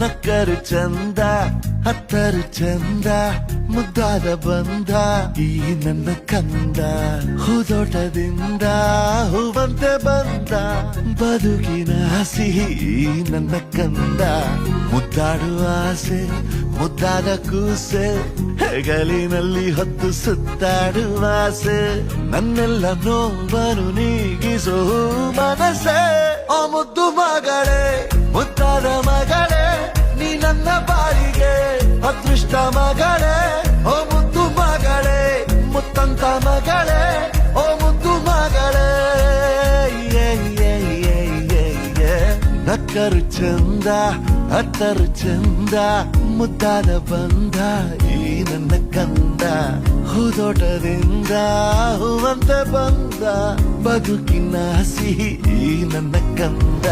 ನಕ್ಕರು ಚಂದ ಹತ್ತರು ಚಂದ ಮುದ್ದಾದ ಬಂದ ಈ ನನ್ನ ಕಂದ ಹೂದೋಟದಿಂದ ಹೂವಂತೆ ಬಂದ ಬದುಕಿನ ಸಿಹಿ ಈ ನನ್ನ ಕಂದ ಮುದ್ದಾಡುವ ಆಸೆ ಮುದ್ದಾದ ಕೂಸೆ ಹೆಗಲಿನಲ್ಲಿ ಹೊತ್ತು ಸುತ್ತಾಡುವ ಆಸೆ ನನ್ನೆಲ್ಲ ನೋವನ್ನು ನೀಗಿಸೋ ಮನಸ್ಸೆ ಆ ಮುದ್ದು ಮಗಳೇ ಮುದ್ದಾದ ಮಗಳೇ ನೀ ನನ್ನ ಬಾಳಿಗೆ ಅದೃಷ್ಟ ಮಗಳೇ ಓ ಮುದ್ದು ಮಗಳೇ ಮುತ್ತಂತ ಮಗಳೇ ಓ ಮುದ್ದು ಮಗಳೇ ನಕ್ಕರು ಚಂದ ಹತ್ತರು ಚಂದ ಮುದ್ದಾದ ಬಂದ ಈ ನನ್ನ ಕಂದ ಹೂದೋಟದಿಂದ ಹೂವಂತೆ ಬಂದ ಬದುಕಿನ ಸಿಹಿ ಈ ನನ್ನ ಕಂದ